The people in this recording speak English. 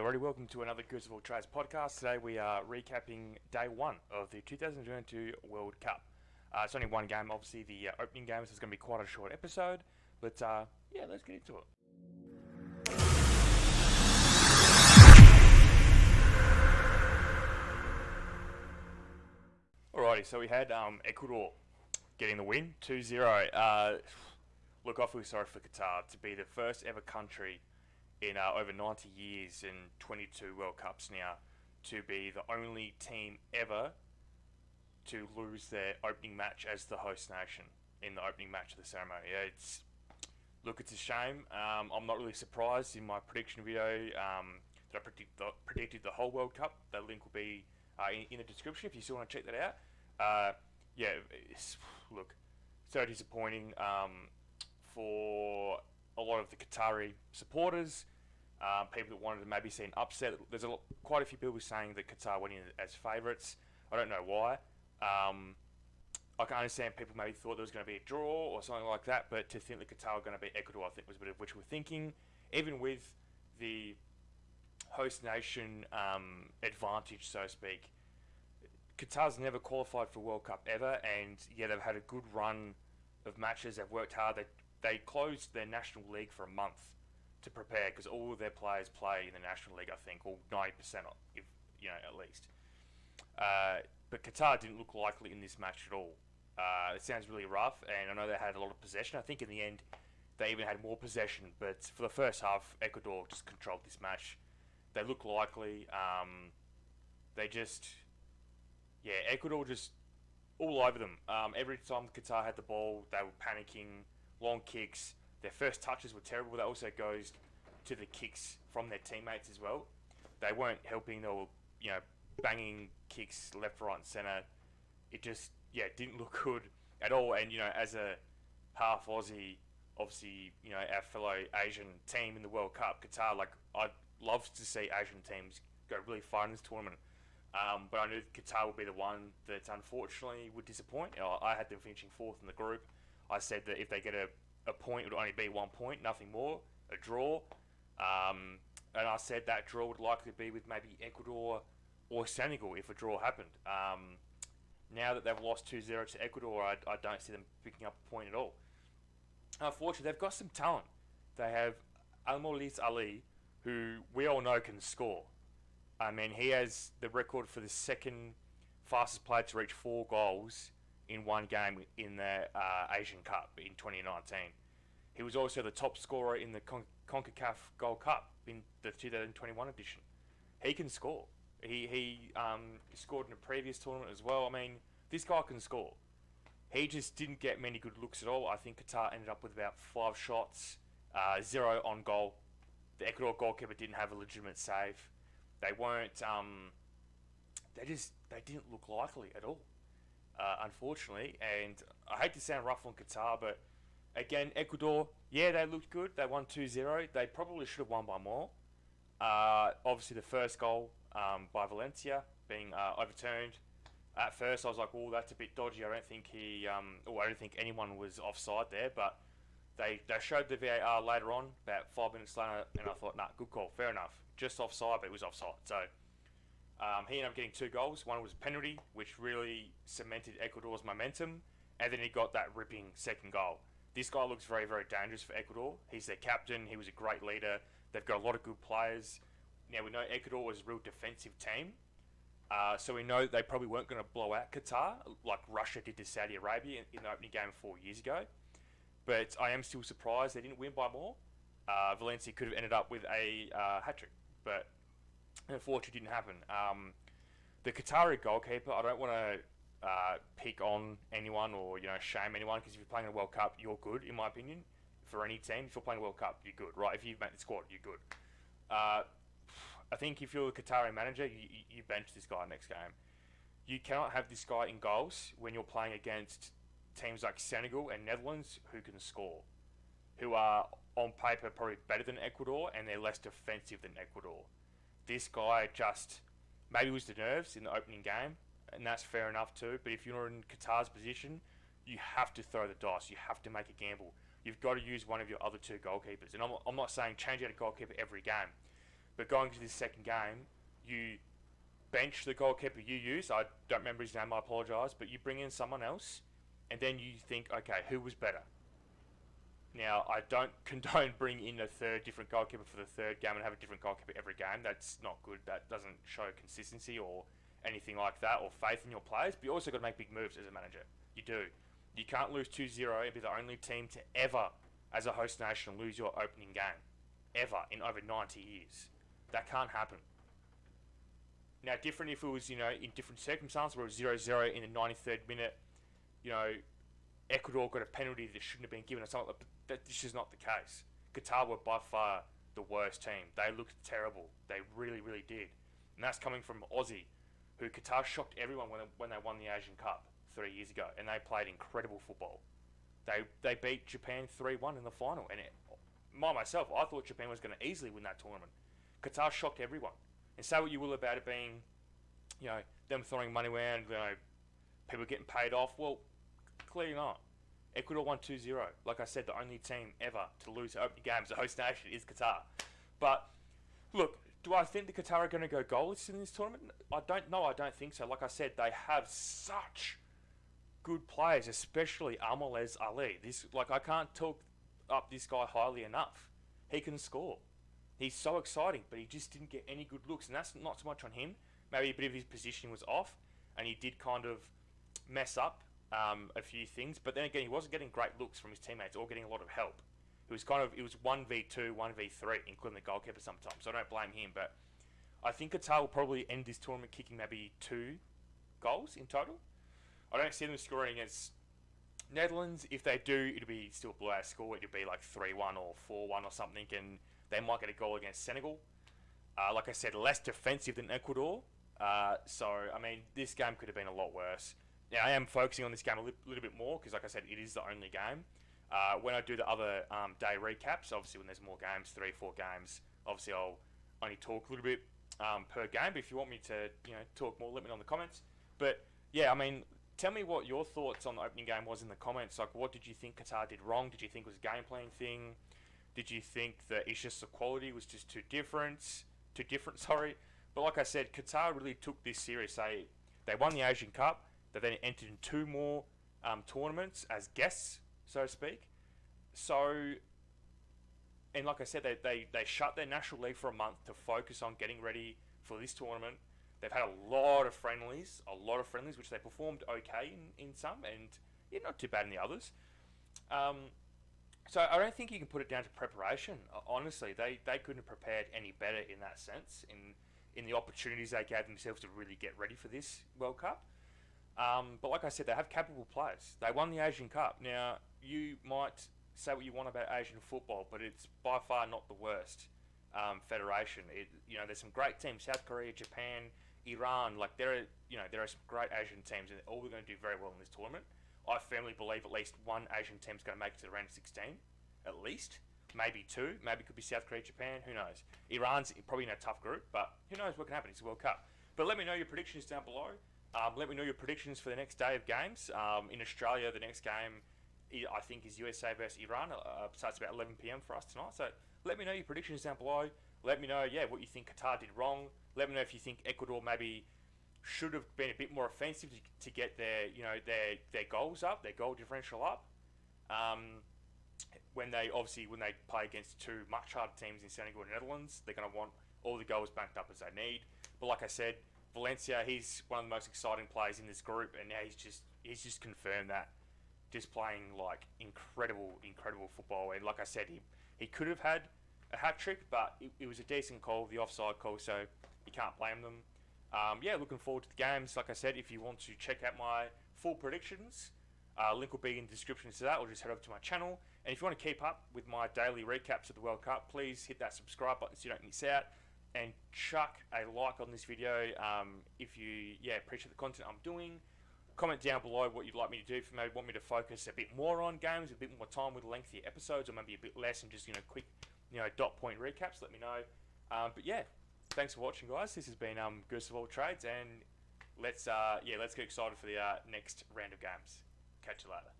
Hello, everybody. Welcome to another Goods of All Trades podcast. Today we are recapping day one of the 2022 World Cup. It's only one game, obviously the opening game, so it's going to be quite a short episode. But yeah, let's get into it. Alrighty, so we had Ecuador getting the win, 2-0. Look, I feel sorry for Qatar to be the first ever country in over 90 years and 22 World Cups now to be the only team ever to lose their opening match as the host nation in the opening match of the ceremony. It's a shame. I'm not really surprised. In my prediction video that I predicted the whole World Cup. That link will be in the description if you still want to check that out. Look, so disappointing for a lot of the Qatari supporters, people that wanted to maybe see an upset. There's quite a few people saying that Qatar went in as favourites. I don't know why. I can understand people maybe thought there was going to be a draw or something like that, but to think that Qatar were going to beat Ecuador, I think was a bit of wishful thinking. Even with the host nation advantage, so to speak, Qatar's never qualified for World Cup ever, and yeah, they've had a good run of matches. They've worked hard. They closed their national league for a month to prepare because all of their players play in the national league, I think, or 90%, if at least. But Qatar didn't look likely in this match at all. It sounds really rough, and I know they had a lot of possession. I think in the end, they even had more possession. But for the first half, Ecuador just controlled this match. They looked likely. Ecuador just all over them. Every time Qatar had the ball, they were panicking. Long kicks. Their first touches were terrible. That also goes to the kicks from their teammates as well. They weren't helping. They were, banging kicks left, right, and centre. It just, didn't look good at all. And, as a half Aussie, obviously, our fellow Asian team in the World Cup, Qatar, I'd love to see Asian teams go really far in this tournament. But I knew Qatar would be the one that unfortunately would disappoint. I had them finishing fourth in the group. I said that if they get a point, it would only be 1 point, nothing more, a draw. And I said that draw would likely be with maybe Ecuador or Senegal if a draw happened. Now that they've lost 2-0 to Ecuador, I don't see them picking up a point at all. Unfortunately, they've got some talent. They have Almolis Ali, who we all know can score. I mean, he has the record for the second fastest player to reach 4 goals in one game in the Asian Cup in 2019. He was also the top scorer in the CONCACAF Gold Cup in the 2021 edition. He can score. He scored in a previous tournament as well. I mean, this guy can score. He just didn't get many good looks at all. I think Qatar ended up with about 5 shots, 0 on goal. The Ecuador goalkeeper didn't have a legitimate save. They weren't. They didn't look likely at all. Unfortunately, and I hate to sound rough on Qatar, but again, Ecuador, they looked good. They won 2-0. They probably should have won by more. Obviously, the first goal by Valencia being overturned. At first, I was like, "Oh, that's a bit dodgy." I don't think I don't think anyone was offside there. But they showed the VAR later on, about 5 minutes later, and I thought, "Nah, good call, fair enough. Just offside, but it was offside." So. He ended up getting 2 goals. One was a penalty, which really cemented Ecuador's momentum, and then he got that ripping second goal. This guy looks very, very dangerous for Ecuador. He's their captain. He was a great leader. They've got a lot of good players. Now, we know Ecuador was a real defensive team, so we know they probably weren't going to blow out Qatar like Russia did to Saudi Arabia in the opening game 4 years ago. But I am still surprised they didn't win by more. Valencia could have ended up with a hat-trick, but unfortunately didn't happen. The Qatari goalkeeper, I don't want to pick on anyone or shame anyone, because if you're playing a World Cup, you're good, in my opinion. For any team, if you're playing a World Cup, you're good, right? If you've made the squad, you're good. I think if you're a Qatari manager, you bench this guy next game. You cannot have this guy in goals when you're playing against teams like Senegal and Netherlands who can score, who are on paper probably better than Ecuador, and they're less defensive than Ecuador. This guy just, maybe it was the nerves in the opening game, and that's fair enough too, but if you're in Qatar's position, you have to throw the dice, you have to make a gamble. You've got to use one of your other 2 goalkeepers, and I'm not saying change out a goalkeeper every game, But going to this second game, you bench the goalkeeper you use. I don't remember his name, I apologise, but you bring in someone else, and then you think, okay, who was better? Now, I don't condone bringing in a third different goalkeeper for the third game and have a different goalkeeper every game. That's not good. That doesn't show consistency or anything like that, or faith in your players. But you also got to make big moves as a manager. You do. You can't lose 2-0 and be the only team to ever, as a host nation, lose your opening game. Ever in over 90 years. That can't happen. Now, different if it was, in different circumstances, where it was 0-0 in the 93rd minute, Ecuador got a penalty that shouldn't have been given or something like that. This is not the case. Qatar were by far the worst team. They looked terrible. They really, really did. And that's coming from Aussie, who Qatar shocked everyone when they won the Asian Cup 3 years ago, and they played incredible football. They beat Japan 3-1 in the final, and myself, I thought Japan was going to easily win that tournament. Qatar shocked everyone. And say what you will about it being, them throwing money around, people getting paid off. Well, clearly not. Ecuador won 2-0. Like I said, the only team ever to lose opening games, the host nation, is Qatar. But, look, do I think the Qatar are going to go goalless in this tournament? I don't think so. Like I said, they have such good players, especially Almalez Ali. I can't talk up this guy highly enough. He can score. He's so exciting, but he just didn't get any good looks, and that's not so much on him. Maybe a bit of his positioning was off, and he did kind of mess up a few things. But then again, he wasn't getting great looks from his teammates or getting a lot of help. It was 1v2, 1v3, including the goalkeeper sometimes. So I don't blame him, but I think Qatar will probably end this tournament kicking maybe 2 goals in total. I don't see them scoring against Netherlands. If they do, it'll be still a blowout score. It'll be like 3-1 or 4-1 or something, and they might get a goal against Senegal. Like I said, less defensive than Ecuador. So, this game could have been a lot worse. Now, I am focusing on this game a little bit more because, like I said, it is the only game. When I do the other day recaps, obviously when there's more games, 3-4 games, obviously I'll only talk a little bit per game. But if you want me to, talk more, let me know in the comments. But, yeah, tell me what your thoughts on the opening game was in the comments. Like, what did you think Qatar did wrong? Did you think it was a game plan thing? Did you think that it's just the quality was just too different? But like I said, Qatar really took this serious. They won the Asian Cup. They then entered in 2 more tournaments as guests, so to speak. So, and like I said, they shut their national league for a month to focus on getting ready for this tournament. They've had a lot of friendlies, which they performed okay in some, and not too bad in the others. So I don't think you can put it down to preparation. Honestly, they couldn't have prepared any better in that sense, in the opportunities they gave themselves to really get ready for this World Cup. But like I said, they have capable players. They won the Asian Cup. Now, you might say what you want about Asian football, but it's by far not the worst federation. There's some great teams: South Korea, Japan, Iran. There are some great Asian teams, and they're all going to do very well in this tournament. I firmly believe at least one Asian team's going to make it to the round of 16, at least. Maybe 2. Maybe it could be South Korea, Japan. Who knows? Iran's probably in a tough group, but who knows what can happen? It's a World Cup. But let me know your predictions down below. Let me know your predictions for the next day of games. In Australia, the next game, I think, is USA versus Iran. Starts about 11 p.m. for us tonight. So let me know your predictions down below. Let me know, what you think Qatar did wrong. Let me know if you think Ecuador maybe should have been a bit more offensive to get their goals up, their goal differential up. When they play against 2 much harder teams in Senegal and Netherlands, they're going to want all the goals banked up as they need. But like I said, Valencia, he's one of the most exciting players in this group, and now he's just confirmed that, just playing incredible football. And like I said, he could have had a hat trick, but it was a decent call, the offside call, so you can't blame them. Looking forward to the games. Like I said, if you want to check out my full predictions, link will be in the description to that, or just head over to my channel. And if you want to keep up with my daily recaps of the World Cup, please hit that subscribe button so you don't miss out, and chuck a like on this video if you appreciate the content I'm doing. Comment down below what you'd like me to do. If you maybe want me to focus a bit more on games, a bit more time with lengthier episodes, or maybe a bit less and just quick dot point recaps, let me know. Thanks for watching, guys. This has been Goose of All Trades, and let's get excited for the next round of games. Catch you later.